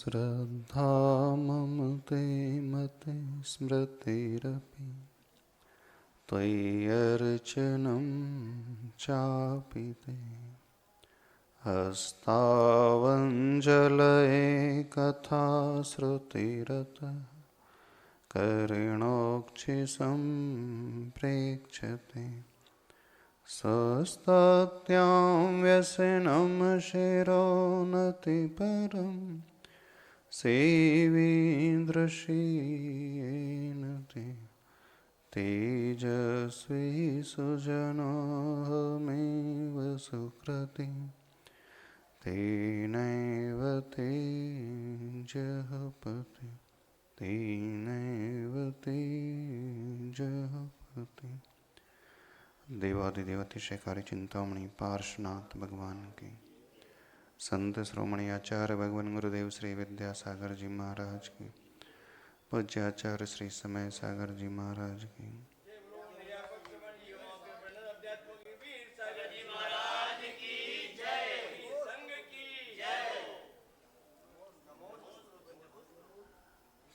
श्रद्धा मम ते मते स्मृतिरपि त्वय्यर्चनं चापि ते हस्तावञ्जलये कथा श्रुतिरतः कर्णोक्षिसम्प्रेक्ष्यते सस्तत्यां व्यसनं शिरोनतिपरं सेवीन्द्रशीयेन ते तेजस्वी सुजनोऽहमेव सुकृतिं तेनैव तेजः पति तेनैव तेजः पति। देवादिदेव अतिशयकारी चिंतामणि पार्श्वनाथ भगवान की, संत श्रोमणी आचार्य भगवान गुरुदेव श्री विद्यासागर जी महाराज की, पूज्य आचार्य श्री समय सागर जी महाराज की,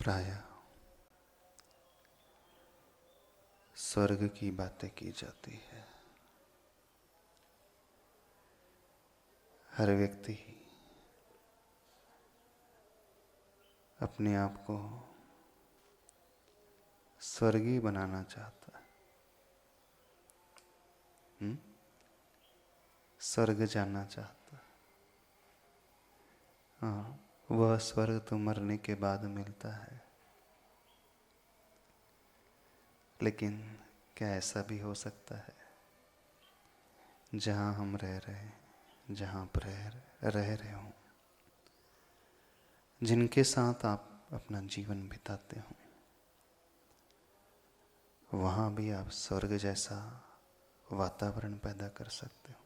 प्राय स्वर्ग की बातें की जाती है। हर व्यक्ति अपने आप को स्वर्गीय बनाना चाहता है, स्वर्ग जाना चाहता है। हाँ, वह स्वर्ग तो मरने के बाद मिलता है, लेकिन क्या ऐसा भी हो सकता है जहाँ हम रह रहे हैं, जहाँ पर रह रहे हों, जिनके साथ आप अपना जीवन बिताते हो, वहाँ भी आप स्वर्ग जैसा वातावरण पैदा कर सकते हो।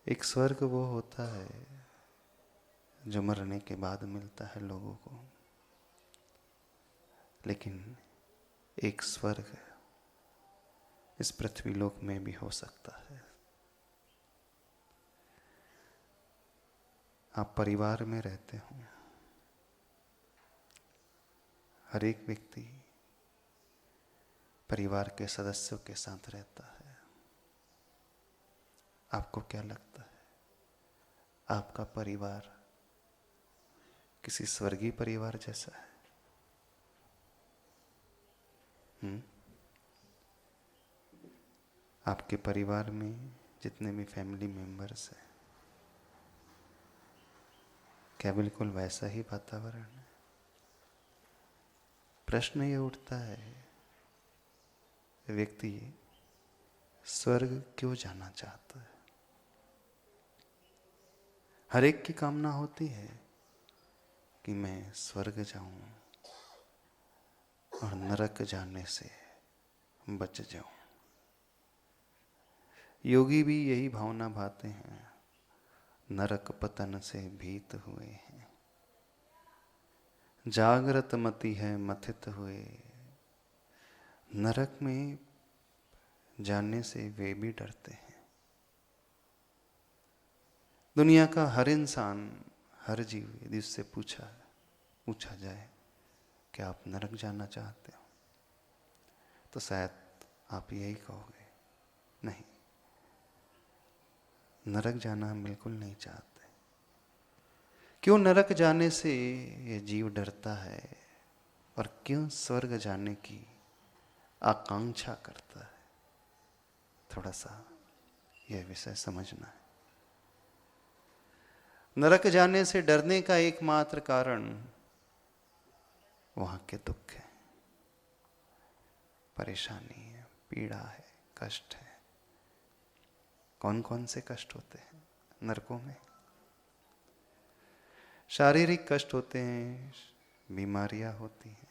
एक स्वर्ग वो होता है जो मरने के बाद मिलता है लोगों को, लेकिन एक स्वर्ग इस पृथ्वी लोक में भी हो सकता है। आप परिवार में रहते हो, हर एक व्यक्ति परिवार के सदस्यों के साथ रहता है। आपको क्या लगता है, आपका परिवार किसी स्वर्गीय परिवार जैसा है? आपके परिवार में जितने भी फैमिली मेंबर्स हैं, क्या बिल्कुल वैसा ही वातावरण है? प्रश्न ये उठता है, व्यक्ति स्वर्ग क्यों जाना चाहता है? हर एक की कामना होती है कि मैं स्वर्ग जाऊं और नरक जाने से बच जाऊं। योगी भी यही भावना भाते हैं, नरक पतन से भीत हुए हैं, जागृत मति है मथित हुए। नरक में जाने से वे भी डरते हैं। दुनिया का हर इंसान, हर जीव, यदि उससे पूछा जाए कि आप नरक जाना चाहते हो, तो शायद आप यही कहोगे, नहीं, नरक जाना हम बिल्कुल नहीं चाहते। क्यों नरक जाने से ये जीव डरता है और क्यों स्वर्ग जाने की आकांक्षा करता है? थोड़ा सा यह विषय समझना है। नरक जाने से डरने का एकमात्र कारण वहां के दुख है, परेशानी है, पीड़ा है, कष्ट है। कौन कौन से कष्ट होते हैं नरकों में? शारीरिक कष्ट होते हैं, बीमारियां होती हैं।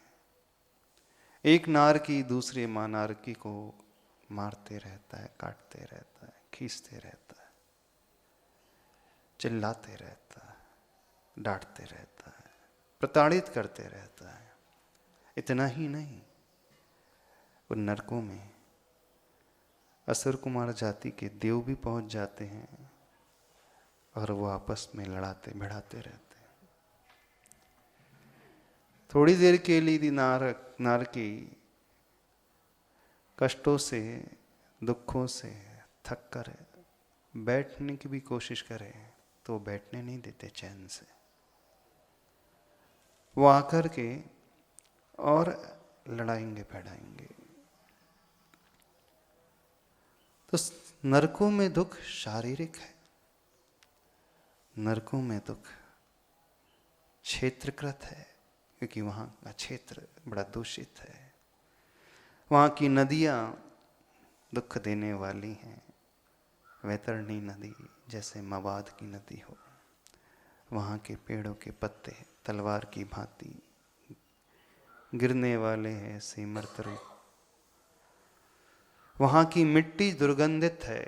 एक नारकी दूसरे नारकी को मारते रहता है, काटते रहता है, खींचते रहता है, चिल्लाते रहता है, डांटते रहता है, प्रताड़ित करते रहता है। इतना ही नहीं, उन नरकों में असुर कुमार जाति के देव भी पहुंच जाते हैं और वो आपस में लड़ाते भिड़ाते रहते। थोड़ी देर के लिए यदि नारकी कष्टों से, दुखों से थक कर बैठने की भी कोशिश करे तो बैठने नहीं देते चैन से। वो आकर के और लड़ाएंगे भिड़ाएंगे। तो नरकों में दुख शारीरिक है, नरकों में दुख क्षेत्रकृत है, क्योंकि वहाँ का क्षेत्र बड़ा दूषित है। वहाँ की नदियाँ दुख देने वाली हैं। वैतरणी नदी जैसे मवाद की नदी हो, वहाँ के पेड़ों के पत्ते तलवार की भांति गिरने वाले हैं सिमरत रूप। वहाँ की मिट्टी दुर्गंधित है,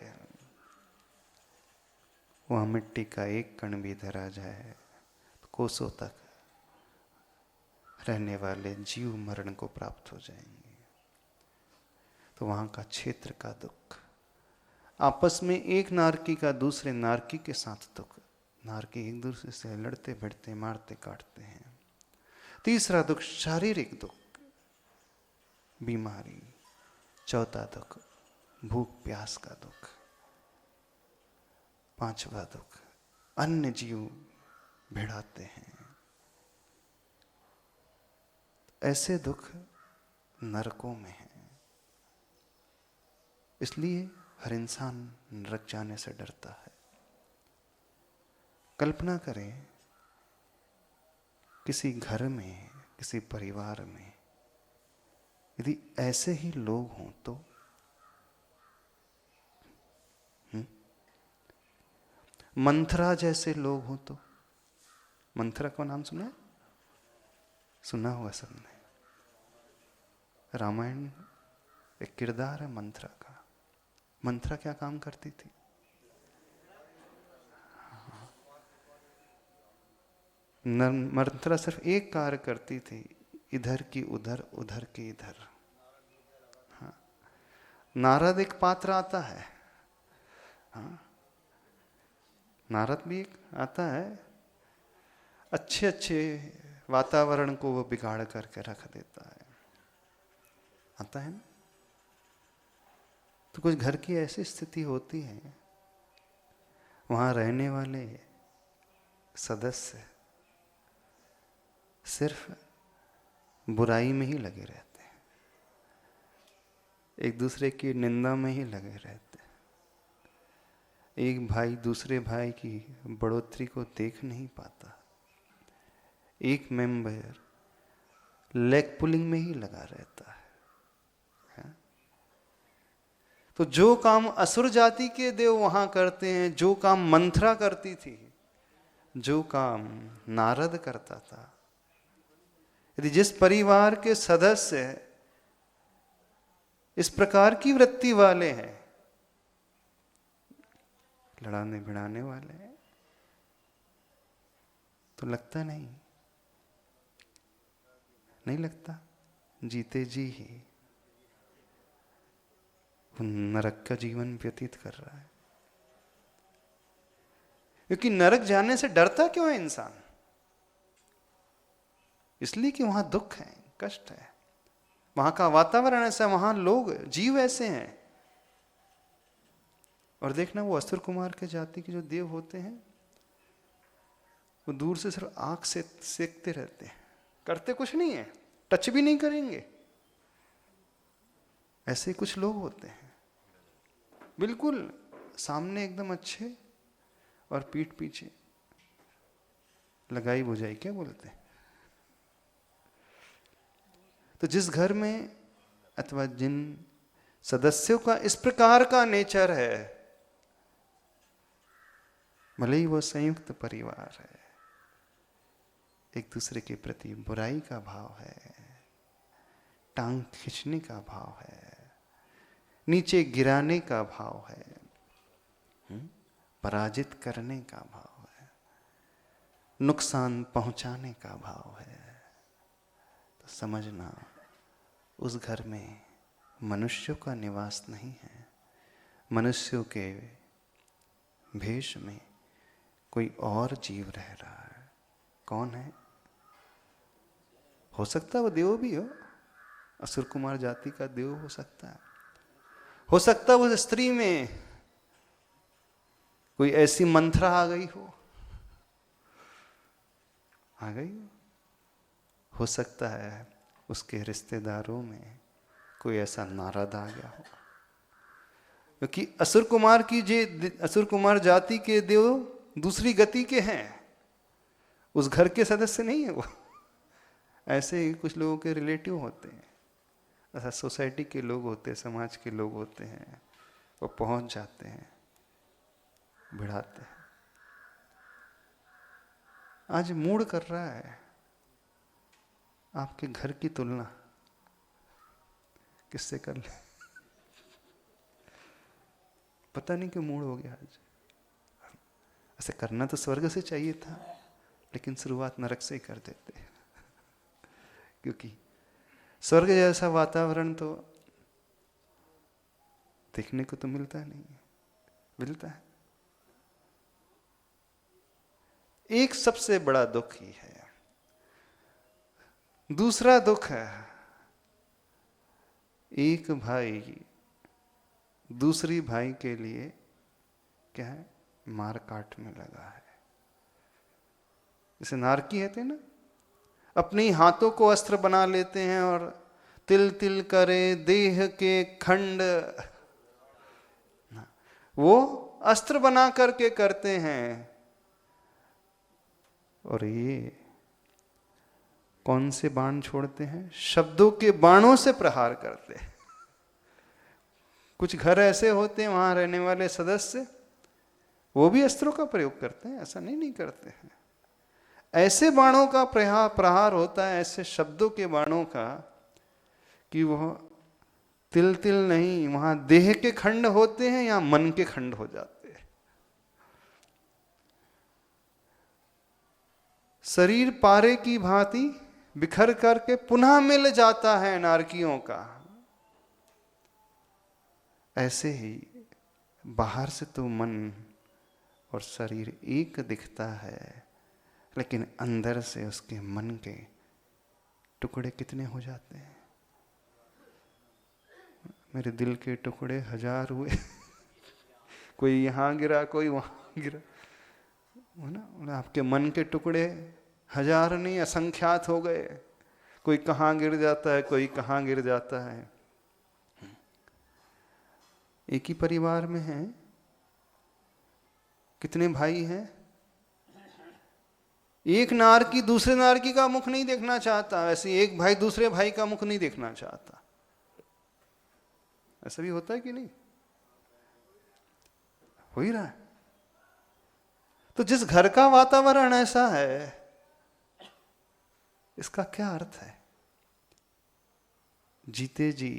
वहाँ मिट्टी का एक कण भी धरा जाए तो कोसों तक रहने वाले जीव मरण को प्राप्त हो जाएंगे। तो वहाँ का क्षेत्र का दुख, आपस में एक नारकी का दूसरे नारकी के साथ दुख, नारकी एक दूसरे से लड़ते भिड़ते मारते काटते हैं। तीसरा दुख शारीरिक दुख, बीमारी। चौथा दुख भूख प्यास का दुख। पांचवा दुख अन्य जीव भिड़ाते हैं। ऐसे दुख नरकों में हैं। इसलिए हर इंसान नरक जाने से डरता है। कल्पना करें किसी घर में, किसी परिवार में यदि ऐसे ही लोग हों तो मंथरा जैसे लोग हों तो। मंथरा का नाम सुना है? सुना होगा सबने। रामायण एक किरदार है मंथरा का। मंथरा क्या काम करती थी? मंथरा सिर्फ एक कार्य करती थी, इधर की उधर, उधर की इधर। हाँ। नारद एक पात्र आता है, हाँ, नारद भी एक आता है, अच्छे अच्छे वातावरण को वो बिगाड़ करके रख देता है, आता है ना। तो कुछ घर की ऐसी स्थिति होती है, वहां रहने वाले सदस्य सिर्फ बुराई में ही लगे रहते हैं, एक दूसरे की निंदा में ही लगे रहते हैं। एक भाई दूसरे भाई की बढ़ोतरी को देख नहीं पाता। एक मेंबर लेग पुलिंग में ही लगा रहता है। तो जो काम असुर जाति के देव वहां करते हैं, जो काम मंथरा करती थी, जो काम नारद करता था, यदि जिस परिवार के सदस्य इस प्रकार की वृत्ति वाले हैं, लड़ाने भिड़ाने वाले हैं, तो लगता नहीं लगता जीते जी ही वो नरक का जीवन व्यतीत कर रहा है। क्योंकि नरक जाने से डरता क्यों है इंसान? इसलिए कि वहां दुख है, कष्ट है, वहां का वातावरण ऐसा, वहां लोग जीव ऐसे हैं। और देखना वो असुर कुमार के जाति के जो देव होते हैं, वो दूर से सिर्फ आंख से सेकते रहते हैं, करते कुछ नहीं है, टच भी नहीं करेंगे। ऐसे कुछ लोग होते हैं, बिल्कुल सामने एकदम अच्छे और पीठ पीछे लगाई बुझाई क्या बोलते हैं। तो जिस घर में अथवा जिन सदस्यों का इस प्रकार का नेचर है, भले ही वो संयुक्त परिवार है, एक दूसरे के प्रति बुराई का भाव है, टांग खींचने का भाव है, नीचे गिराने का भाव है, पराजित करने का भाव है, नुकसान पहुंचाने का भाव है, तो समझना उस घर में मनुष्यों का निवास नहीं है। मनुष्यों के भेष में कोई और जीव रह रहा है। कौन है? हो सकता है वो देव भी हो, असुर कुमार जाति का देव हो सकता है। हो सकता है वो स्त्री में कोई ऐसी मंत्रा आ गई हो, आ गई हो सकता है उसके रिश्तेदारों में कोई ऐसा नारद आ गया हो, क्योंकि असुर कुमार जाति के देव दूसरी गति के हैं, उस घर के सदस्य नहीं है वो। ऐसे ही कुछ लोगों के रिलेटिव होते हैं, ऐसा सोसाइटी के लोग होते हैं, समाज के लोग होते हैं, वो पहुंच जाते हैं, भिड़ाते हैं। आज मूड कर रहा है आपके घर की तुलना किससे कर ले। पता नहीं क्यों मूड हो गया आज। ऐसे करना तो स्वर्ग से चाहिए था, लेकिन शुरुआत नरक से ही कर देते हैं। क्योंकि स्वर्ग जैसा वातावरण तो देखने को तो मिलता नहीं है, मिलता है। एक सबसे बड़ा दुख ही है। दूसरा दुख है, एक भाई दूसरी भाई के लिए क्या है, मार काट में लगा है। जैसे नारकी कहते हैं ना, अपने हाथों को अस्त्र बना लेते हैं और तिल तिल करे देह के खंड, वो अस्त्र बना करके करते हैं। और ये कौन से बाण छोड़ते हैं? शब्दों के बाणों से प्रहार करते हैं। कुछ घर ऐसे होते हैं वहां रहने वाले सदस्य, वो भी अस्त्रों का प्रयोग करते हैं, ऐसा नहीं करते हैं। ऐसे बाणों का प्रहार होता है, ऐसे शब्दों के बाणों का, कि वह तिल तिल नहीं, वहां देह के खंड होते हैं या मन के खंड हो जाते हैं। शरीर पारे की भांति बिखर करके पुनः मिल जाता है नारकियों का। ऐसे ही बाहर से तो मन और शरीर एक दिखता है, लेकिन अंदर से उसके मन के टुकड़े कितने हो जाते हैं। मेरे दिल के टुकड़े 1000 हुए। कोई यहाँ गिरा, कोई वहां गिरा, है ना। आपके मन के टुकड़े 1000 नहीं, असंख्यात हो गए। कोई कहाँ गिर जाता है, कोई कहाँ गिर जाता है। एक ही परिवार में हैं, कितने भाई हैं। एक नारकी दूसरे नारकी का मुख नहीं देखना चाहता, वैसे एक भाई दूसरे भाई का मुख नहीं देखना चाहता। ऐसा भी होता है कि नहीं? हो ही रहा है। तो जिस घर का वातावरण ऐसा है, इसका क्या अर्थ है? जीते जी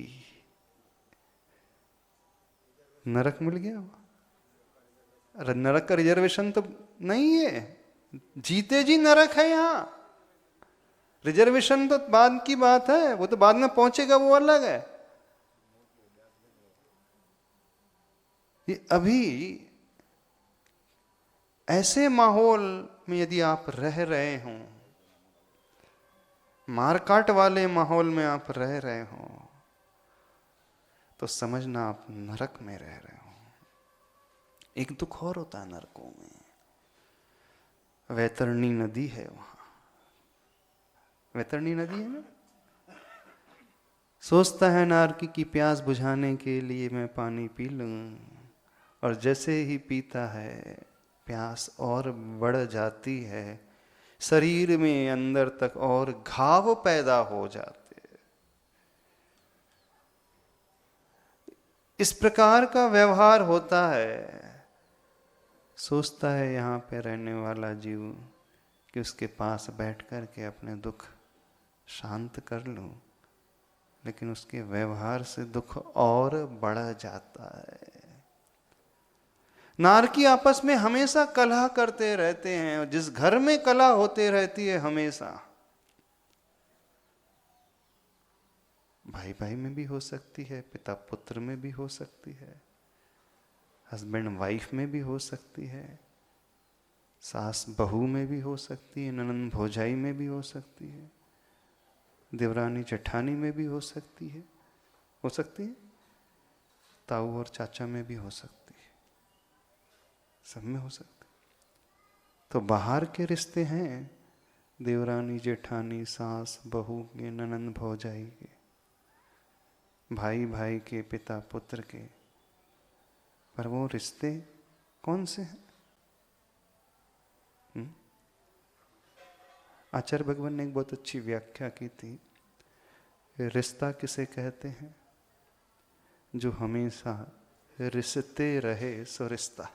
नरक मिल गया। अरे नरक का रिजर्वेशन तो नहीं है, जीते जी नरक है। यहां रिजर्वेशन तो बाद की बात है, वो तो बाद में पहुंचेगा, वो अलग है। ये अभी ऐसे माहौल में यदि आप रह रहे हो, मारकाट वाले माहौल में आप रह रहे हो, तो समझना आप नरक में रह रहे हो। एक दुख और होता है नरकों में, वैतरणी नदी है वहां। वैतरणी नदी है ना। सोचता है नारकी की प्यास बुझाने के लिए मैं पानी पी लूं, और जैसे ही पीता है प्यास और बढ़ जाती है, शरीर में अंदर तक और घाव पैदा हो जाते हैं। इस प्रकार का व्यवहार होता है। सोचता है यहाँ पे रहने वाला जीव कि उसके पास बैठ कर के अपने दुख शांत कर लूं, लेकिन उसके व्यवहार से दुख और बढ़ जाता है। नारकी आपस में हमेशा कलह करते रहते हैं। जिस घर में कलह होते रहती है हमेशा, भाई भाई में भी हो सकती है, पिता पुत्र में भी हो सकती है, हस्बैंड वाइफ में भी हो सकती है, सास बहू में भी हो सकती है, ननंद भौजाई में भी हो सकती है, देवरानी जेठानी में भी हो सकती है, ताऊ और चाचा में भी हो सकती है, सब में हो सकती है। तो बाहर के रिश्ते हैं देवरानी जेठानी, सास बहू के, ननंद भौजाई के, भाई भाई के, पिता पुत्र के, पर वो रिश्ते कौन से हैं? आचार्य भगवान ने एक बहुत अच्छी व्याख्या की थी। रिश्ता किसे कहते हैं? जो हमेशा रिश्ते रहे सो रिश्ता।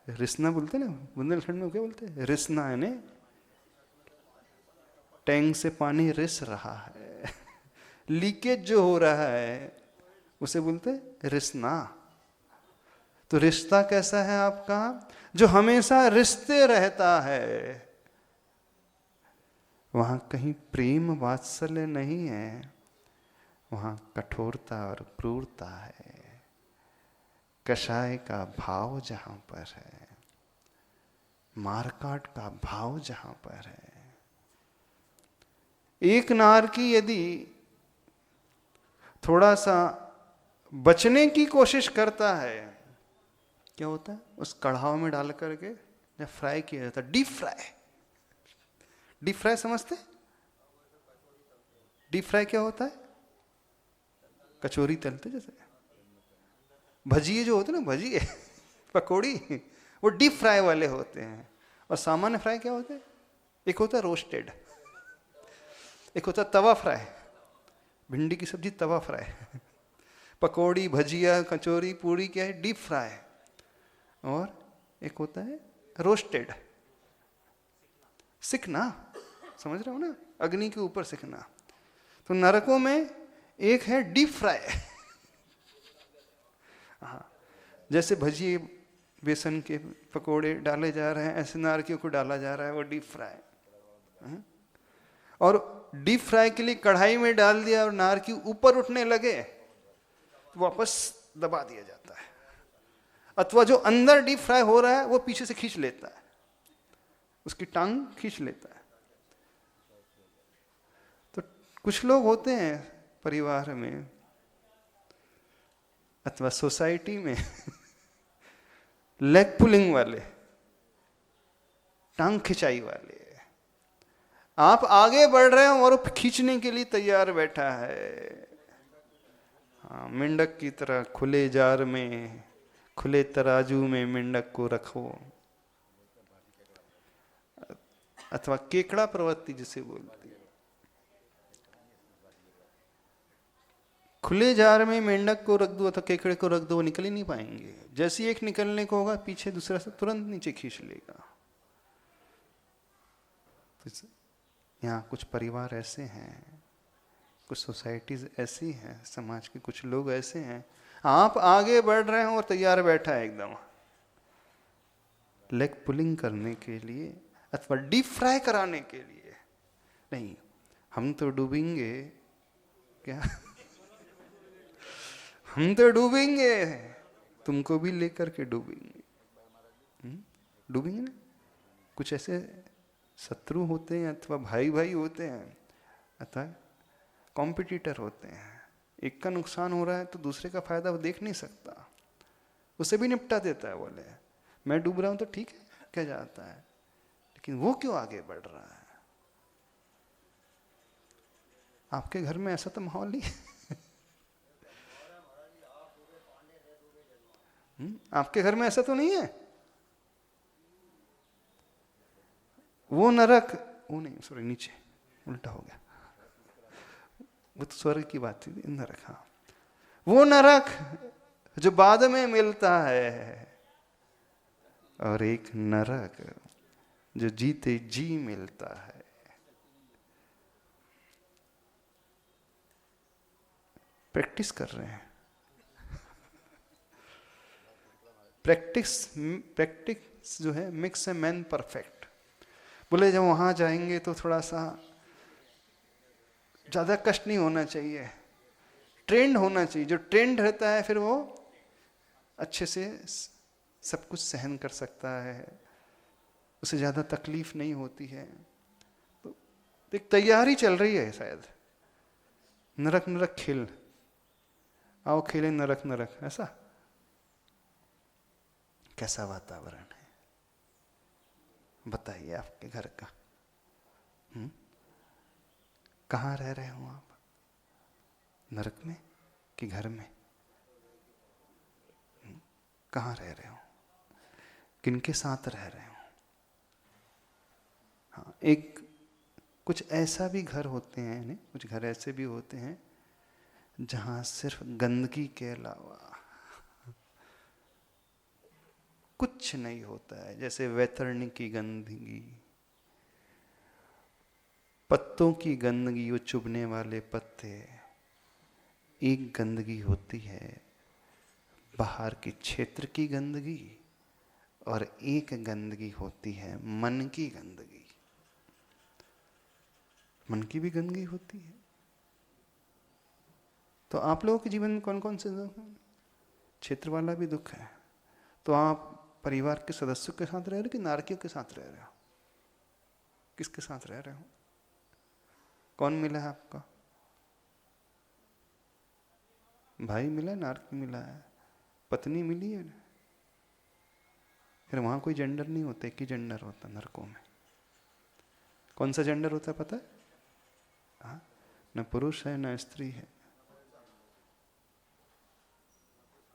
रिसना बोलते ना, बुंदेलखंड में क्या बोलते हैं? रिसना है ने, टैंक से पानी रिस रहा है, लीकेज जो हो रहा है उसे बोलते रिसना। तो रिश्ता कैसा है आपका? जो हमेशा रिश्ते रहता है। वहां कहीं प्रेम वात्सल्य नहीं है, वहां कठोरता और क्रूरता है, कषाय का भाव जहां पर है, मारकाट का भाव जहां पर है। एक नार की यदि थोड़ा सा बचने की कोशिश करता है, क्या होता है? उस कढ़ाव में डाल करके जब फ्राई किया जाता है, डीप फ्राई। डीप फ्राई समझते? डीप फ्राई क्या होता है? कचौरी तलते जैसे, भजिए जो होते हैं ना, भजिए पकौड़ी, वो डीप फ्राई वाले होते हैं। और सामान्य फ्राई क्या होते हैं? एक होता है रोस्टेड, एक होता है तवा फ्राई, भिंडी की सब्जी तवा फ्राई, पकौड़ी भजिया कचौरी पूरी क्या है? Deep fry. और एक होता है रोस्टेड, सिकना, समझ रहे हो ना, अग्नि के ऊपर सिकना। तो नरकों में एक है डीप फ्राई। हाँ, जैसे भजिए बेसन के पकोड़े डाले जा रहे हैं, ऐसे नारकियों को डाला जा रहा है, वो डीप फ्राई। और डीप फ्राई के लिए कढ़ाई में डाल दिया और नारकी ऊपर उठने लगे तो वापस दबा दिया जाता है। अथवा जो अंदर डीप फ्राई हो रहा है वो पीछे से खींच लेता है, उसकी टांग खींच लेता है। तो कुछ लोग होते हैं परिवार में अथवा सोसाइटी में लेग पुलिंग वाले, टांग खिंचाई वाले। आप आगे बढ़ रहे हो और खींचने के लिए तैयार बैठा है। हाँ, मेंढक की तरह खुले जार में, खुले तराजू में मेंढक को रखो, अथवा केकड़ा प्रवृत्ति जिसे बोलती है। खुले जार में मेंढक को रख दो अथवा केकड़े को रख दो, वो निकल ही नहीं पाएंगे। जैसे एक निकलने को होगा पीछे दूसरा से तुरंत नीचे खींच लेगा। तो यहाँ कुछ परिवार ऐसे हैं, कुछ सोसाइटीज ऐसी हैं, समाज के कुछ लोग ऐसे हैं, आप आगे बढ़ रहे हैं और तैयार बैठा है एकदम लेग पुलिंग करने के लिए अथवा डीप फ्राई कराने के लिए। नहीं, हम तो डूबेंगे क्या? हम तो डूबेंगे, तुमको भी लेकर के डूबेंगे। डूबेंगे ना। कुछ ऐसे शत्रु होते हैं अथवा भाई भाई होते हैं अथवा कॉम्पिटिटर होते हैं। एक का नुकसान हो रहा है तो दूसरे का फायदा वो देख नहीं सकता, उसे भी निपटा देता है। बोले मैं डूब रहा हूं तो ठीक है, क्या जाता है, लेकिन वो क्यों आगे बढ़ रहा है? आपके घर में ऐसा तो माहौल नहीं है? आपके घर में ऐसा तो नहीं है? वो नरक, वो नहीं, सॉरी, नीचे उल्टा हो गया, वो तो स्वर्ग की बात थी, नरक। हाँ, वो नरक जो बाद में मिलता है, और एक नरक जो जीते जी मिलता है। प्रैक्टिस कर रहे हैं, प्रैक्टिस जो है मिक्स ए मैन परफेक्ट। बोले जब वहां जाएंगे तो थोड़ा सा ज्यादा कष्ट नहीं होना चाहिए, ट्रेंड होना चाहिए। जो ट्रेंड रहता है फिर वो अच्छे से सब कुछ सहन कर सकता है, उसे ज़्यादा तकलीफ नहीं होती है। तो एक तैयारी चल रही है शायद, नरक नरक खेल, आओ खेले नरक नरक, ऐसा कैसा वातावरण है बताइए आपके घर का? कहाँ रह रहे हो आप, नरक में कि घर में? कहाँ रह रहे हो, किनके साथ रह रहे हो? हाँ, एक कुछ ऐसा भी घर होते हैं, नहीं कुछ घर ऐसे भी होते हैं जहाँ सिर्फ गंदगी के अलावा कुछ नहीं होता है। जैसे वैतरणी की गंदगी, पत्तों की गंदगी, वो चुभने वाले पत्ते, एक गंदगी होती है बाहर के क्षेत्र की गंदगी, और एक गंदगी होती है मन की गंदगी। मन की भी गंदगी होती है। तो आप लोगों के जीवन में कौन कौन से दुख हैं? क्षेत्र वाला भी दुख है। तो आप परिवार के सदस्यों के साथ रह रहे हो कि नारकियों के साथ रह रहे हो? किसके साथ रह रहे हो? कौन मिला है आपका? भाई मिला है, नारकी मिला है, पत्नी मिली है? फिर वहां कोई जेंडर नहीं होता, एक ही जेंडर होता नरकों में। कौन सा जेंडर होता है पता है? हाँ, न पुरुष है न स्त्री है,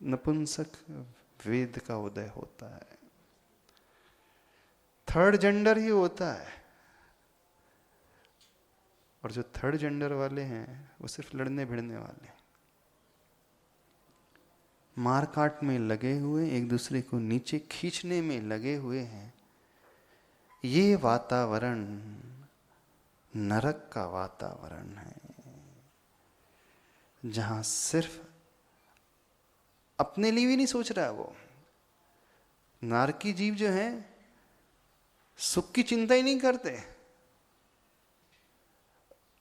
नपुंसक वेद का उदय होता है। थर्ड जेंडर ही होता है। और जो थर्ड जेंडर वाले हैं वो सिर्फ लड़ने भिड़ने वाले, मार काट में लगे हुए, एक दूसरे को नीचे खींचने में लगे हुए हैं। ये वातावरण नरक का वातावरण है, जहां सिर्फ अपने लिए भी नहीं सोच रहा है वो। नारकी जीव जो हैं सुख की चिंता ही नहीं करते,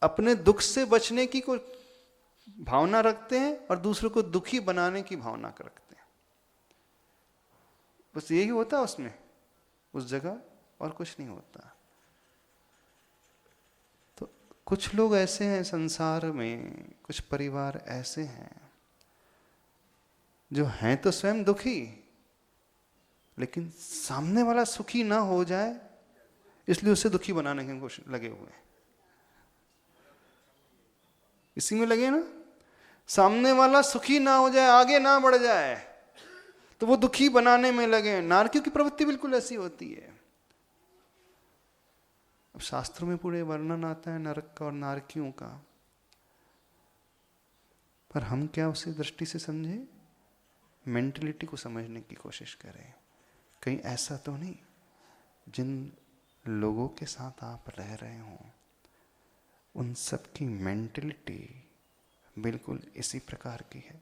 अपने दुख से बचने की कोई भावना रखते हैं और दूसरों को दुखी बनाने की भावना रखते हैं। बस यही होता है उसमें, उस जगह, और कुछ नहीं होता। तो कुछ लोग ऐसे हैं संसार में, कुछ परिवार ऐसे हैं जो हैं तो स्वयं दुखी, लेकिन सामने वाला सुखी ना हो जाए इसलिए उसे दुखी बनाने के कोशिश लगे हुए हैं। इसी में लगे ना, सामने वाला सुखी ना हो जाए, आगे ना बढ़ जाए, तो वो दुखी बनाने में लगे। नारकियों की प्रवृत्ति बिल्कुल ऐसी होती है। अब शास्त्रों में पूरे वर्णन आता है नरक का और नारकियों का, पर हम क्या उसी दृष्टि से समझे, मेंटलिटी को समझने की कोशिश करें। कहीं ऐसा तो नहीं जिन लोगों के साथ आप रह रहे हो उन सब की मेंटलिटी बिल्कुल इसी प्रकार की है?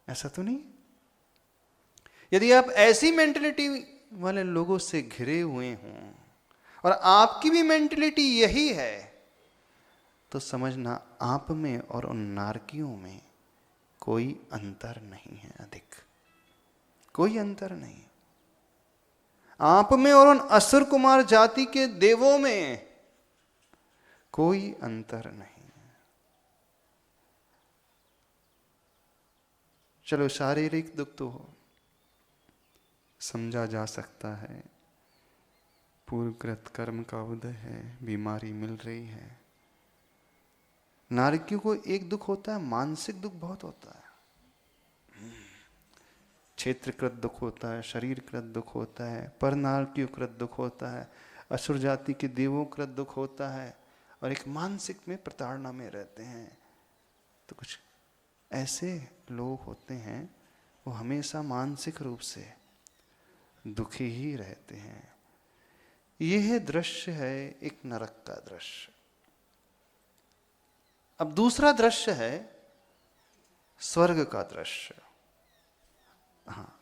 ऐसा तो नहीं? यदि आप ऐसी मेंटलिटी वाले लोगों से घिरे हुए हों और आपकी भी मेंटलिटी यही है, तो समझना आप में और उन नारकियों में कोई अंतर नहीं है, अधिक कोई अंतर नहीं। आप में और उन असुर कुमार जाति के देवों में कोई अंतर नहीं। चलो शारीरिक दुख तो समझा जा सकता है, पूर्वकृत कर्म का उदय है, बीमारी मिल रही है। नारकियों को एक दुख होता है, मानसिक दुख बहुत होता है। क्षेत्रकृत दुख होता है, शरीरकृत दुख होता है, परनारकीयकृत दुख होता है, असुर जाति के देवोकृत दुख होता है, और एक मानसिक में प्रताड़ना में रहते हैं। तो कुछ ऐसे लोग होते हैं वो हमेशा मानसिक रूप से दुखी ही रहते हैं। यह दृश्य है एक नरक का दृश्य। अब दूसरा दृश्य है स्वर्ग का दृश्य। हाँ,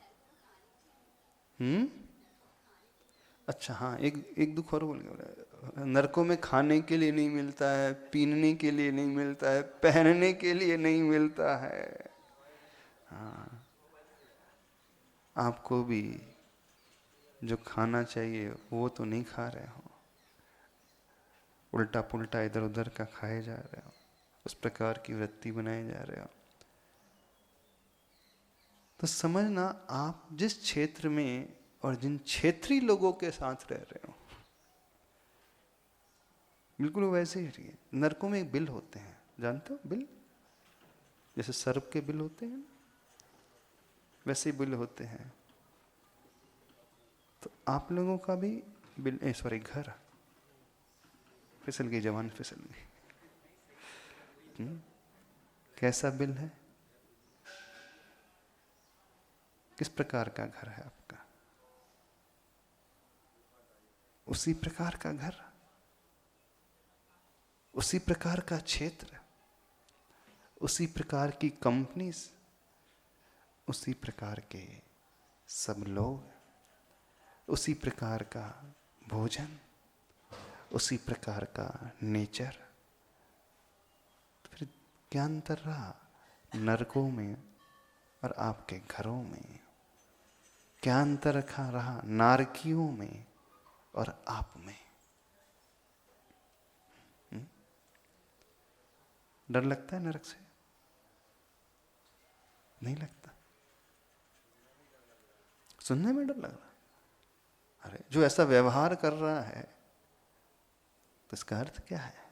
अच्छा, हाँ, एक दुख और बोल गया। नरकों में खाने के लिए नहीं मिलता है, पीने के लिए नहीं मिलता है, पहनने के लिए नहीं मिलता है। हाँ, आपको भी जो खाना चाहिए वो तो नहीं खा रहे हो, उल्टा पुल्टा इधर उधर का खाए जा रहे हो, उस प्रकार की वृत्ति बनाए जा रहे हो। तो समझना, आप जिस क्षेत्र में और जिन क्षेत्रीय लोगों के साथ रह रहे हो, बिल्कुल वैसे ही रहिए। नरकों में एक बिल होते हैं, जानते हो बिल? जैसे सर्प के बिल होते हैं वैसे ही बिल होते हैं। तो आप लोगों का भी बिल, सॉरी, घर फिसल गई, जवान फिसल गई। कैसा बिल है? किस प्रकार का घर है आपका? उसी प्रकार का घर, उसी प्रकार का क्षेत्र, उसी प्रकार की कंपनीज, उसी प्रकार के सब लोग, उसी प्रकार का भोजन, उसी प्रकार का नेचर। तो फिर क्या अंतर रहा नरकों में और आपके घरों में? क्या अंतर रहा नारकियों में और आप में? डर लगता है नरक से? नहीं लगता? सुनने में डर लग रहा? अरे, जो ऐसा व्यवहार कर रहा है तो इसका अर्थ क्या है?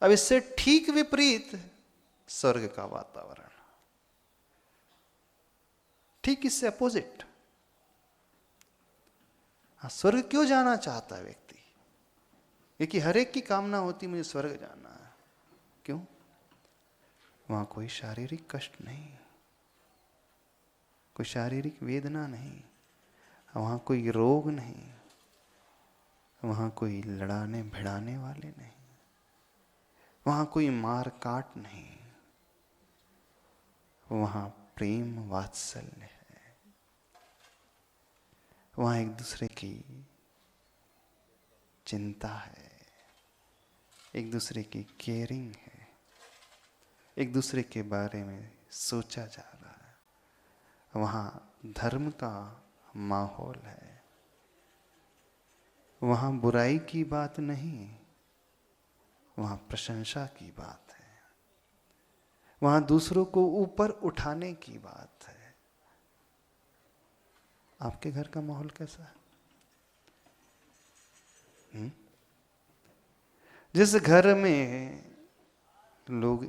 अब इससे ठीक विपरीत स्वर्ग का वातावरण, ठीक इससे अपोजिट। स्वर्ग क्यों जाना चाहता है व्यक्ति? क्योंकि हर एक की कामना होती मुझे स्वर्ग जाना है। क्यों? वहां कोई शारीरिक कष्ट नहीं, कोई शारीरिक वेदना नहीं, वहां कोई रोग नहीं, वहां कोई लड़ाने भिड़ाने वाले नहीं, वहां कोई मार काट नहीं, वहां प्रेम वात्सल्य है, वहां एक दूसरे की चिंता है, एक दूसरे की केयरिंग है, एक दूसरे के बारे में सोचा जा रहा है। वहां धर्म का माहौल है, वहां बुराई की बात नहीं, वहां प्रशंसा की बात है, वहां दूसरों को ऊपर उठाने की बात है। आपके घर का माहौल कैसा है? जिस घर में लोग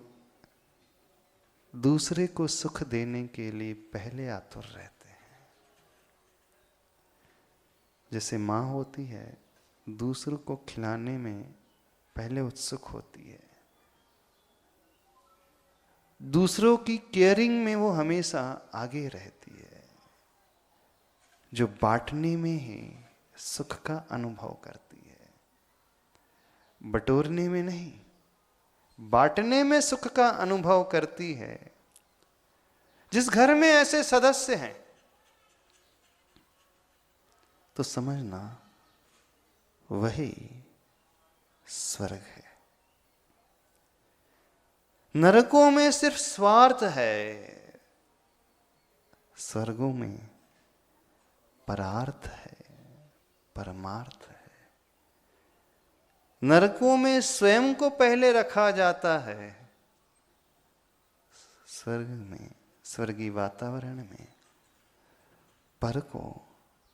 दूसरे को सुख देने के लिए पहले आतुर रहते हैं, जैसे माँ होती है दूसरों को खिलाने में पहले उत्सुक होती है, दूसरों की केयरिंग में वो हमेशा आगे रहती है, जो बांटने में ही सुख का अनुभव करती है, बटोरने में नहीं, बांटने में सुख का अनुभव करती है। जिस घर में ऐसे सदस्य हैं तो समझना वही स्वर्ग है। नरकों में सिर्फ स्वार्थ है, स्वर्गों में परार्थ है, परमार्थ है। नरकों में स्वयं को पहले रखा जाता है, स्वर्ग में, स्वर्गीय वातावरण में पर को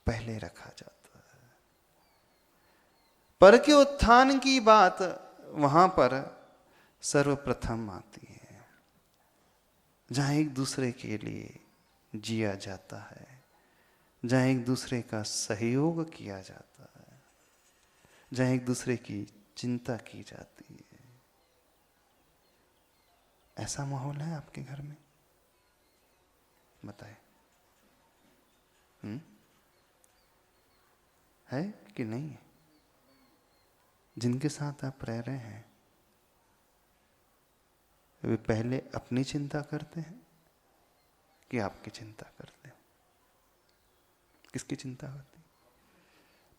पहले रखा जाता है। पर के उत्थान की बात वहां पर सर्वप्रथम आती है, जहां एक दूसरे के लिए जिया जाता है, जहां एक दूसरे का सहयोग किया जाता है, जहां एक दूसरे की चिंता की जाती है। ऐसा माहौल है आपके घर में? बताए है कि नहीं है? जिनके साथ आप रह रहे हैं वे पहले अपनी चिंता करते हैं कि आपकी चिंता करते हैं? किसकी चिंता होती?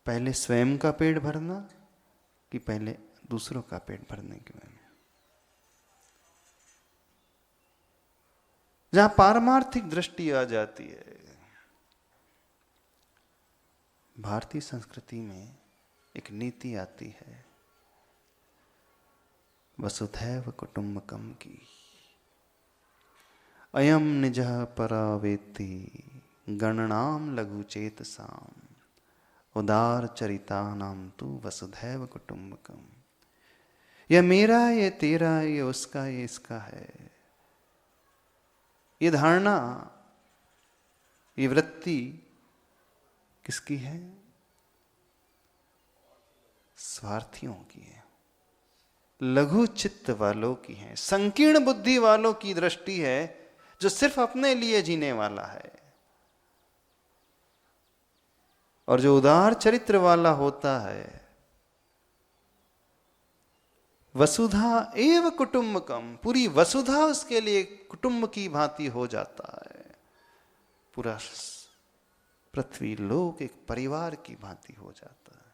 पहले स्वयं का पेट भरना कि पहले दूसरों का पेट भरने के बारे में? जहां पारमार्थिक दृष्टि आ जाती है, भारतीय संस्कृति में एक नीति आती है वसुधैव कुटुम्बकम की। अयम निजः परा वेत्ति गणनाम लघु चेतसाम उदार चरितानाम तु वसुधैव कुटुम्बकम। यह मेरा, ये तेरा, ये उसका, ये इसका है। ये धारणा, ये वृत्ति किसकी है? स्वार्थियों की है, लघु चित्त वालों की है, संकीर्ण बुद्धि वालों की दृष्टि है, जो सिर्फ अपने लिए जीने वाला है। और जो उदार चरित्र वाला होता है, वसुधा एव कुटुम्बकम, पूरी वसुधा उसके लिए कुटुंब की भांति हो जाता है। पूरा पृथ्वी लोक एक परिवार की भांति हो जाता है।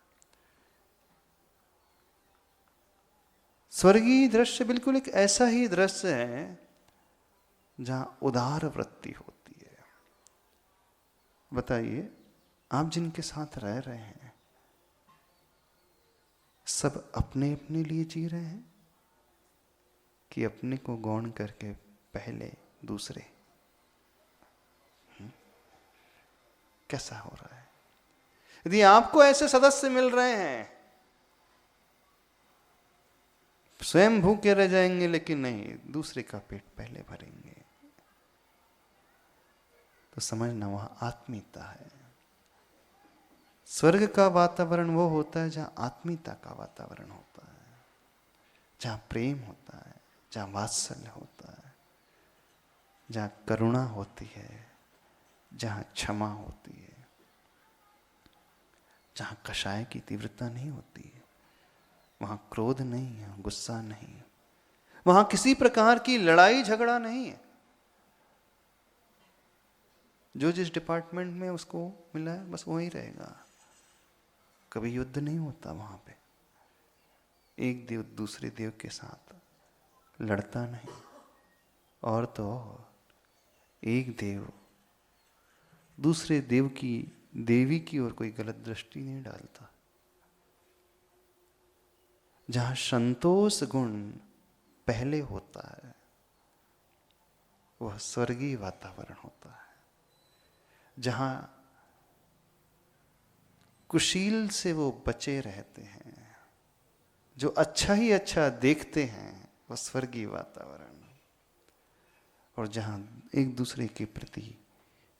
स्वर्गीय दृश्य बिल्कुल एक ऐसा ही दृश्य है जहां उदार वृत्ति होती है। बताइए, आप जिनके साथ रह रहे हैं सब अपने अपने लिए जी रहे हैं कि अपने को गौण करके पहले दूसरे? कैसा हो रहा है? यदि आपको ऐसे सदस्य मिल रहे हैं, स्वयं भूखे रह जाएंगे लेकिन नहीं, दूसरे का पेट पहले भरेंगे, तो समझना वहां आत्मीयता है। स्वर्ग का वातावरण वो होता है जहां आत्मीयता का वातावरण होता है, जहां प्रेम होता है, जहां वात्सल्य होता है, जहां करुणा होती है, जहां क्षमा होती है, जहां कषाय की तीव्रता नहीं होती है, वहां क्रोध नहीं है, गुस्सा नहीं है, वहां किसी प्रकार की लड़ाई झगड़ा नहीं है। जो जिस डिपार्टमेंट में उसको मिला है बस वही रहेगा। कभी युद्ध नहीं होता वहां पे। एक देव दूसरे देव के साथ लड़ता नहीं, और तो एक देव दूसरे देव की देवी की ओर कोई गलत दृष्टि नहीं डालता। जहां संतोष गुण पहले होता है वह स्वर्गीय वातावरण होता है। जहां कुशील से वो बचे रहते हैं, जो अच्छा ही अच्छा देखते हैं, वह स्वर्गीय वातावरण। और जहां एक दूसरे के प्रति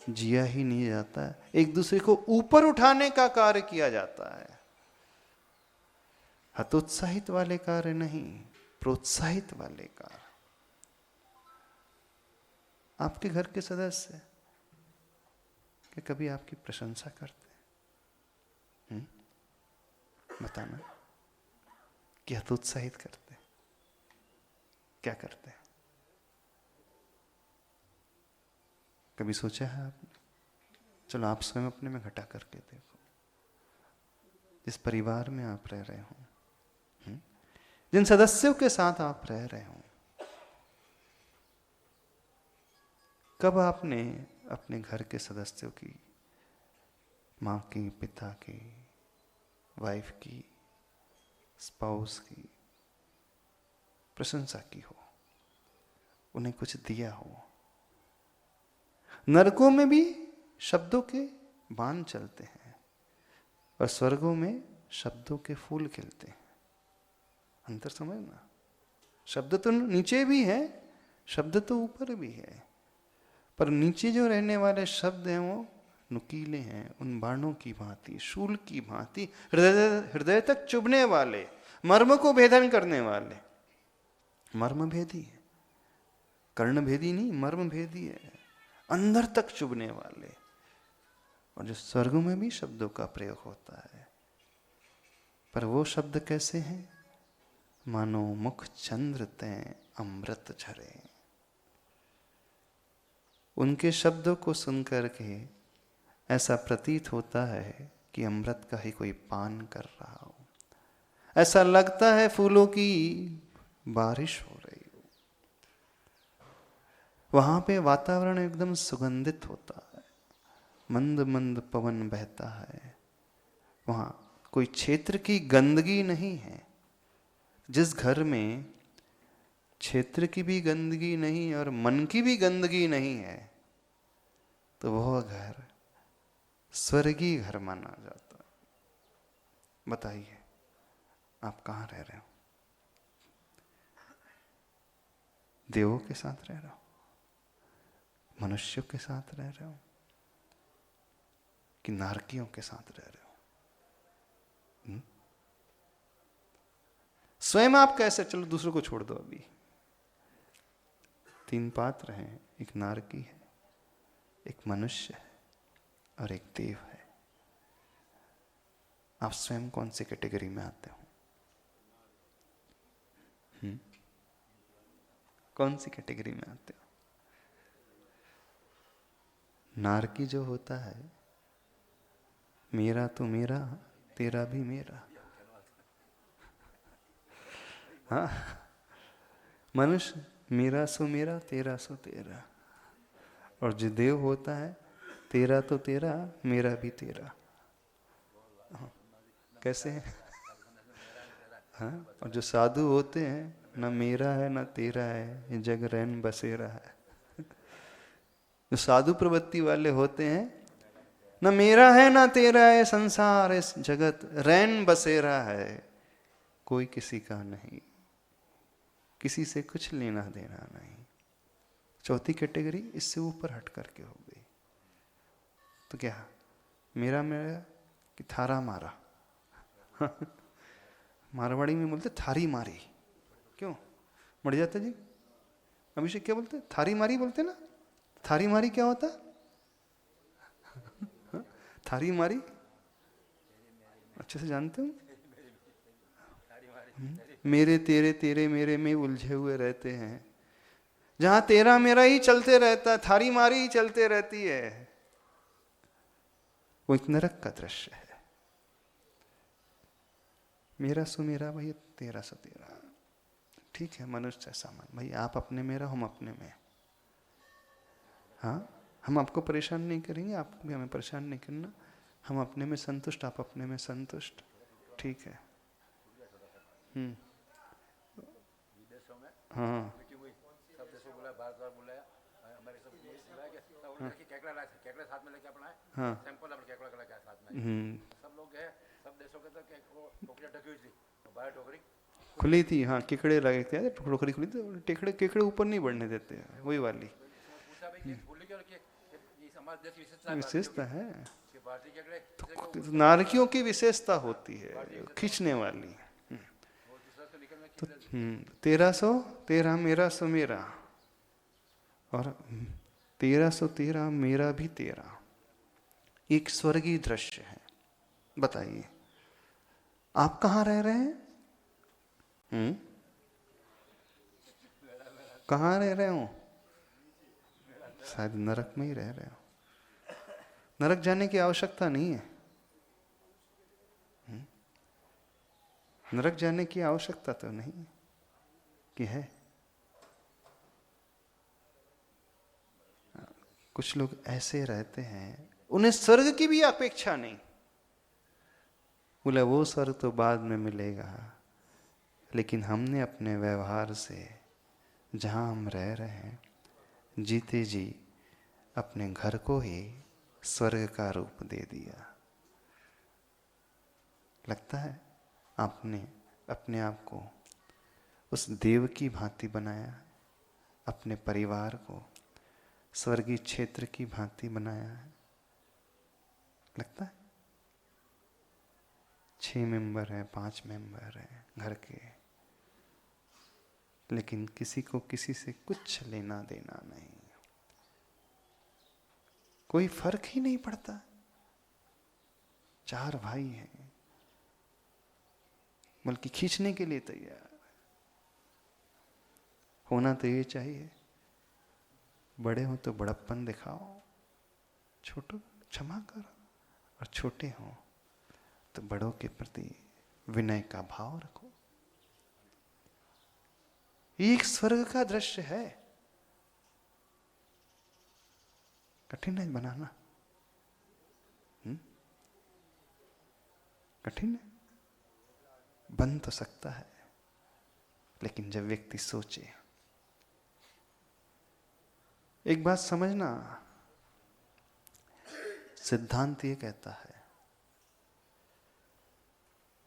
जिया ही नहीं जाता, एक दूसरे को ऊपर उठाने का कार्य किया जाता है। हतोत्साहित वाले कार्य नहीं, प्रोत्साहित वाले कार्य। आपके घर के सदस्य कि कभी आपकी प्रशंसा करते हैं? बताना, कि हतोत्साहित करते? क्या करते हैं? कभी सोचा है आपने? चलो आप स्वयं अपने में घटा करके देखो। जिस परिवार में आप रह रहे हो, जिन सदस्यों के साथ आप रह रहे हो, कब आपने अपने घर के सदस्यों की, माँ की, पिता की, वाइफ की, स्पाउस की प्रशंसा की हो, उन्हें कुछ दिया हो? नरकों में भी शब्दों के बाण चलते हैं और स्वर्गों में शब्दों के फूल खिलते हैं। अंतर समझना। शब्द तो नीचे भी है, शब्द तो ऊपर भी है, पर नीचे जो रहने वाले शब्द हैं वो नुकीले हैं, उन बाणों की भांति, शूल की भांति, हृदय तक चुभने वाले, मर्म को भेदन करने वाले। मर्म भेदी है, कर्ण भेदी नहीं, मर्म भेदी है, अंदर तक चुभने वाले। और जो स्वर्गों में भी शब्दों का प्रयोग होता है, पर वो शब्द कैसे हैं? मानो मुख चंद्र तैं अमृत झरे। उनके शब्दों को सुनकर के ऐसा प्रतीत होता है कि अमृत का ही कोई पान कर रहा हो। ऐसा लगता है फूलों की बारिश हो रही हो। वहां पे वातावरण एकदम सुगंधित होता है, मंद मंद पवन बहता है, वहां कोई क्षेत्र की गंदगी नहीं है। जिस घर में क्षेत्र की भी गंदगी नहीं और मन की भी गंदगी नहीं है, तो वह घर स्वर्गीय घर माना जाता है। बताइए आप कहाँ रह रहे हो? देवों के साथ रह रहे हो, मनुष्यों के साथ रह रहे हो, कि नारकियों के साथ रह रहे हो? स्वयं आप कैसे, चलो दूसरों को छोड़ दो, अभी 3 पात्र हैं, एक नारकी है, एक मनुष्य है और एक देव है। आप स्वयं कौन सी कैटेगरी में आते हो? कौन सी कैटेगरी में आते हो? नारकी जो होता है, मेरा तो मेरा, तेरा भी मेरा। हाँ, मनुष्य मेरा सो मेरा, तेरा सो तेरा। और जो देव होता है, तेरा तो तेरा, मेरा भी तेरा। हाँ, कैसे है? हाँ, और जो साधु होते हैं, न मेरा है न तेरा है, ये जग रैन बसेरा है। जो साधु प्रवृत्ति वाले होते हैं, न मेरा है न तेरा है, संसार इस जगत रैन बसेरा है, कोई किसी का नहीं, किसी से कुछ लेना देना नहीं। चौथी कैटेगरी इससे ऊपर हट करके हो गई। तो क्या मेरा मेरा कि थारा मारा? मारवाड़ी में बोलते थारी मारी। क्यों मर जाता जी? अभिषेक क्या बोलते? थारी मारी बोलते ना। थारी मारी क्या होता? थारी मारी अच्छे से जानते हो? मेरे तेरे, तेरे मेरे में उलझे हुए रहते हैं। जहां तेरा मेरा ही चलते रहता है, थारी मारी ही चलते रहती है, वो एक नरक का दृश्य है। मेरा सो मेरा भाई, तेरा सो तेरा। ठीक है, मनुष्य ऐसा मान भाई, आप अपने में रहो, हम अपने में। हाँ, हम आपको परेशान नहीं करेंगे, आप भी हमें परेशान नहीं करना। हम अपने में संतुष्ट, आप अपने में संतुष्ट। ठीक है। हाँ, हाँ, खुली थी। हाँ, केकड़े लगे थे, टोकरी खुली थी, टेकड़े केकड़े ऊपर नहीं बढ़ने देते, वही वाली विशेषता है। तो नारकियों की विशेषता होती है खींचने वाली। तो तेरा सो तेरा, मेरा सो मेरा, और तेरा सो तेरा, मेरा भी तेरा, एक स्वर्गीय दृश्य है। बताइए आप कहाँ रह रहे हैं? कहाँ रह रहे हो? शायद नरक में ही रह रहे हो। नरक जाने की आवश्यकता नहीं है। नरक जाने की आवश्यकता तो नहीं कि है। कुछ लोग ऐसे रहते हैं, उन्हें स्वर्ग की भी अपेक्षा नहीं। बोले वो स्वर्ग तो बाद में मिलेगा, लेकिन हमने अपने व्यवहार से जहां हम रह रहे हैं, जीते जी अपने घर को ही स्वर्ग का रूप दे दिया। लगता है आपने अपने आप को उस देव की भांति बनाया, अपने परिवार को स्वर्गीय क्षेत्र की भांति बनाया है। लगता है 6 मेंबर हैं, 5 मेंबर हैं घर के, लेकिन किसी को किसी से कुछ लेना देना नहीं, कोई फर्क ही नहीं पड़ता। 4 भाई हैं, बल्कि खींचने के लिए तैयार। होना तो ये चाहिए, बड़े हो तो बड़प्पन दिखाओ, छोटो क्षमा करो, और छोटे हो तो बड़ों के प्रति विनय का भाव रखो। ये एक स्वर्ग का दृश्य है। कठिन है बनाना। कठिन है, बन तो सकता है, लेकिन जब व्यक्ति सोचे। एक बात समझना, सिद्धांत ये कहता है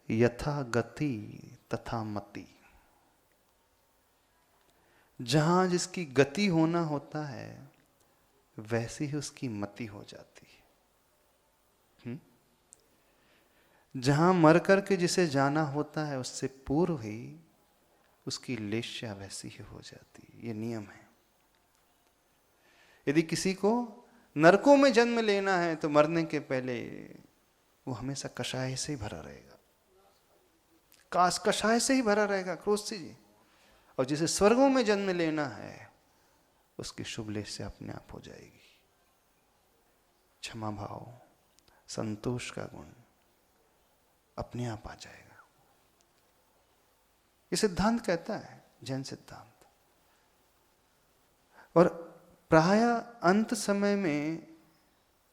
यथा गति तथा मति। जहां जिसकी गति होना होता है वैसी ही उसकी मति हो जाती है। जहां मर करके जिसे जाना होता है उससे पूर्व ही उसकी लेश्या वैसी ही हो जाती है। ये नियम है। यदि किसी को नरकों में जन्म लेना है तो मरने के पहले वो हमेशा कषाय से ही भरा रहेगा, कषाय से ही भरा रहेगा, क्रोध से जी। और जिसे स्वर्गों में जन्म लेना है उसकी शुभ लेश्या अपने आप हो जाएगी। क्षमा भाव, संतोष का गुण अपने आप आ जाएगा। ये सिद्धांत कहता है, जैन सिद्धांत। और प्रायः अंत समय में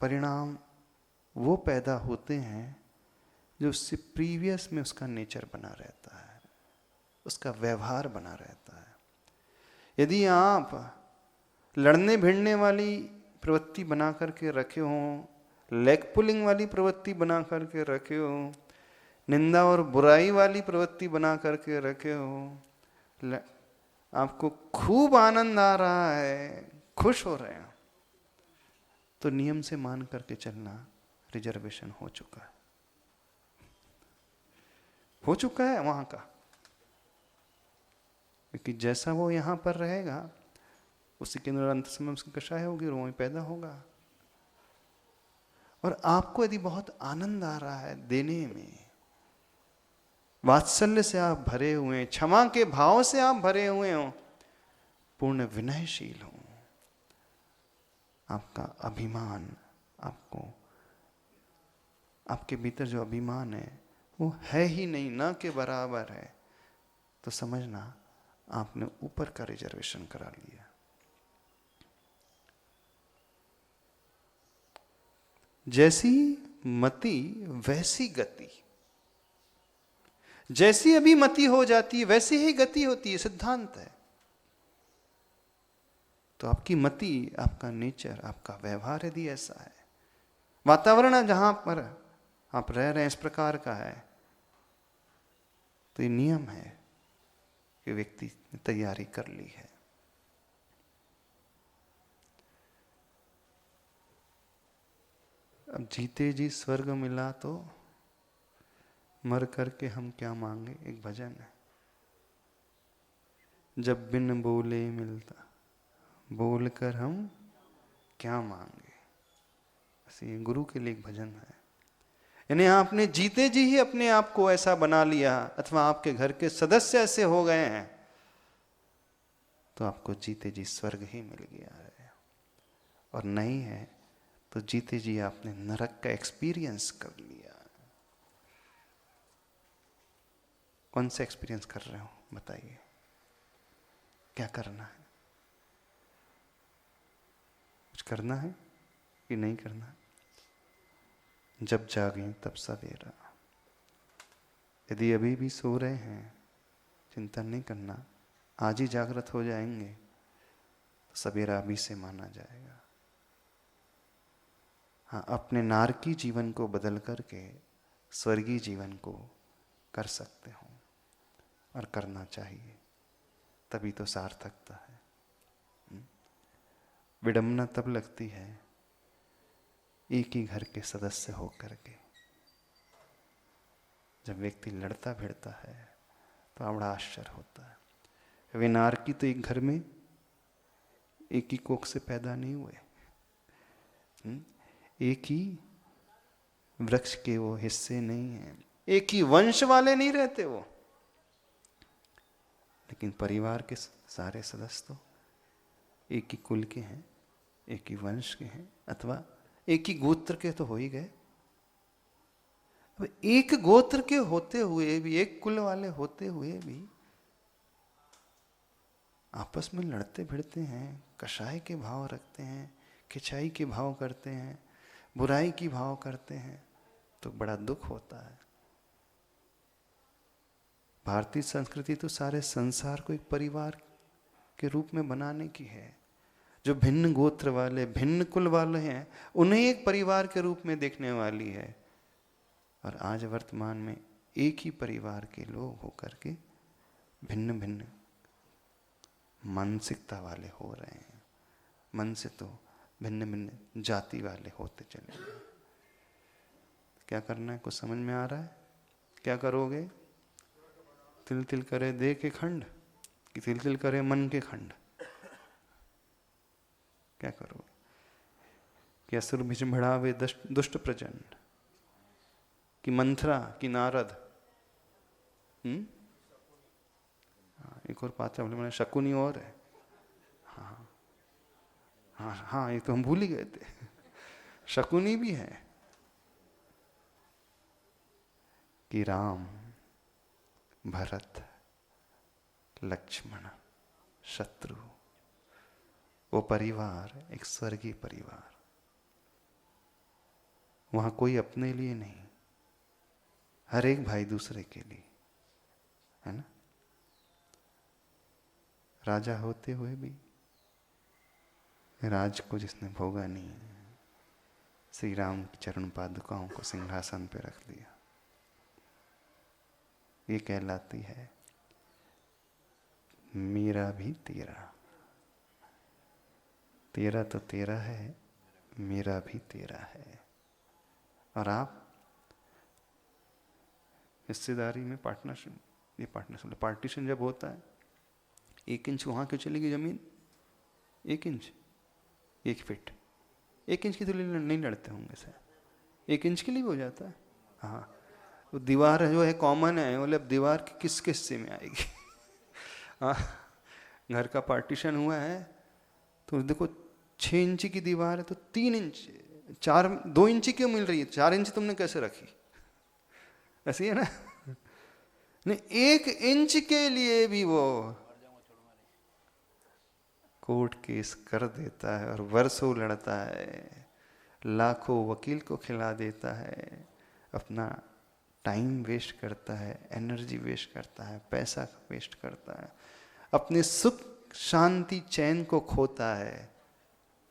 परिणाम वो पैदा होते हैं जो उससे प्रीवियस में उसका नेचर बना रहता है, उसका व्यवहार बना रहता है। यदि आप लड़ने भिड़ने वाली प्रवृत्ति बना करके रखे हों, लेग पुलिंग वाली प्रवृत्ति बना करके रखे हो, निंदा और बुराई वाली प्रवृत्ति बना करके रखे हो, आपको खूब आनंद आ रहा है, खुश हो रहे हैं, तो नियम से मान करके चलना रिजर्वेशन हो चुका है, हो चुका है वहां का। क्योंकि जैसा वो यहां पर रहेगा उसी के अंदर अंत समय उसकी कषाय होगी और वहीं पैदा होगा। और आपको यदि बहुत आनंद आ रहा है देने में, वात्सल्य से आप भरे हुए हैं, क्षमा के भाव से आप भरे हुए हो, पूर्ण विनयशील हो, आपका अभिमान, आपको आपके भीतर जो अभिमान है वो है ही नहीं, ना के बराबर है, तो समझना आपने ऊपर का रिजर्वेशन करा लिया। जैसी मति वैसी गति। जैसी अभी मति हो जाती है वैसी ही गति होती है, सिद्धांत है। तो आपकी मति, आपका नेचर, आपका व्यवहार यदि ऐसा है, वातावरण जहां पर आप रह रहे हैं इस प्रकार का है, तो ये नियम है कि व्यक्ति ने तैयारी कर ली है। अब जीते जी स्वर्ग मिला तो मर करके हम क्या मांगे, एक भजन है। जब बिन बोले मिलता, बोल कर हम क्या मांगे। ऐसे गुरु के लिए एक भजन है। यानी आपने जीते जी ही अपने आप को ऐसा बना लिया, अथवा आपके घर के सदस्य ऐसे हो गए हैं, तो आपको जीते जी स्वर्ग ही मिल गया है। और नहीं है तो जीते जी आपने नरक का एक्सपीरियंस कर लिया। कौन सा एक्सपीरियंस कर रहे हो बताइए, क्या करना है? कुछ करना है कि नहीं करना है? जब जागें तब सवेरा। यदि अभी भी सो रहे हैं, चिंता नहीं करना, आज ही जागृत हो जाएंगे तो सवेरा अभी से माना जाएगा। हाँ, अपने नारकी जीवन को बदल करके स्वर्गीय जीवन को कर सकते हो, और करना चाहिए, तभी तो सार्थकता है। विडंबना तब लगती है एक ही घर के सदस्य होकर के। जब व्यक्ति लड़ता भिड़ता है तो बड़ा आश्चर्य होता है। वे नारकी तो एक घर में एक ही कोख से पैदा नहीं हुए, एक ही वृक्ष के वो हिस्से नहीं हैं, एक ही वंश वाले नहीं रहते वो, लेकिन परिवार के सारे सदस्य तो एक ही कुल के हैं, एक ही वंश के हैं, अथवा एक ही गोत्र के तो हो ही गए। अब एक गोत्र के होते हुए भी, एक कुल वाले होते हुए भी आपस में लड़ते भिड़ते हैं, कषाय के भाव रखते हैं, खिंचाई के भाव करते हैं, बुराई की भाव करते हैं, तो बड़ा दुख होता है। भारतीय संस्कृति तो सारे संसार को एक परिवार के रूप में बनाने की है। जो भिन्न गोत्र वाले, भिन्न कुल वाले हैं, उन्हें एक परिवार के रूप में देखने वाली है। और आज वर्तमान में एक ही परिवार के लोग होकर के भिन्न भिन्न मानसिकता वाले हो रहे हैं। मन से तो भिन्न भिन्न जाति वाले होते चले गए। क्या करना है, कुछ समझ में आ रहा है? क्या करोगे? तिल तिल करे देह के खंड कि तिल तिल करे मन के खंड? क्या करोगे? कि असुर बीच बढ़ावे दुष्ट प्रचंड, कि मंथरा, कि नारद? एक और पात्र बोले मैंने शकुनी और है। हाँ हाँ हाँ, ये तो हम भूल ही गए थे। शकुनी भी है कि राम, भरत, लक्ष्मण, शत्रु, वो परिवार एक स्वर्गीय परिवार। वहां कोई अपने लिए नहीं, हर एक भाई दूसरे के लिए, है ना? राजा होते हुए भी राज को जिसने भोगा नहीं, श्री राम की चरण पादुकाओं को सिंहासन पे रख दिया, ये कहलाती है मेरा भी तेरा। तेरा तो तेरा है, मेरा भी तेरा है। और आप हिस्सेदारी में पार्टनरशिप, ये पार्टनरशिप पार्टीशन जब होता है, 1 इंच वहां क्यों चलेगी जमीन? 1 इंच, 1 फीट, 1 इंच के लिए नहीं लड़ते होंगे सर, 1 इंच के लिए हो जाता है। हाँ, वो दीवार जो है कॉमन है, बोले अब दीवार की किस हिस्से में आएगी? हाँ, घर का पार्टीशन हुआ है तो देखो 6 इंच की दीवार है तो 3 इंच, 2 इंच क्यों मिल रही है? 4 इंच तुमने कैसे रखी? ऐसी है ना? नहीं, 1 इंच के लिए भी वो कोर्ट केस कर देता है और वर्षों लड़ता है, लाखों वकील को खिला देता है, अपना टाइम वेस्ट करता है, एनर्जी वेस्ट करता है, पैसा वेस्ट करता है, अपने सुख शांति चैन को खोता है,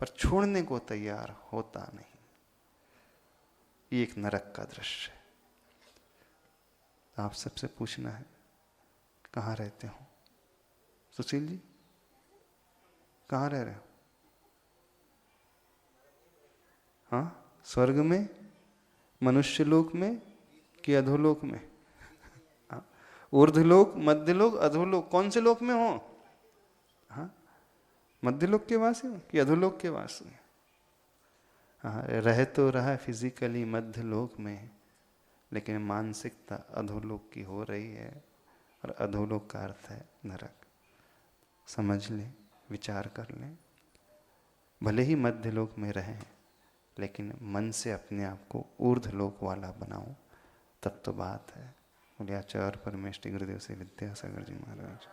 पर छोड़ने को तैयार होता नहीं। ये एक नरक का दृश्य है। आप सबसे पूछना है कहाँ रहते हो? सुशील जी कहाँ रह रहे हो? हाँ, स्वर्ग में, मनुष्य लोक में कि अधोलोक में? ऊर्ध्वलोक, मध्यलोक, अधोलोक, कौन से लोक में हो? हाँ, मध्यलोक के वासी हो कि अधोलोक के वासी? हाँ, रह तो रहा फिजिकली मध्यलोक में, लेकिन मानसिकता अधोलोक की हो रही है, और अधोलोक का अर्थ है नरक। समझ लें, विचार कर लें। भले ही मध्यलोक में रहें, लेकिन मन से अपने आप को ऊर्ध्वलोक वाला बनाओ, तब तो बात है। बोले आचार्य परमेष्टि गुरुदेव से विद्यासागर जी महाराज।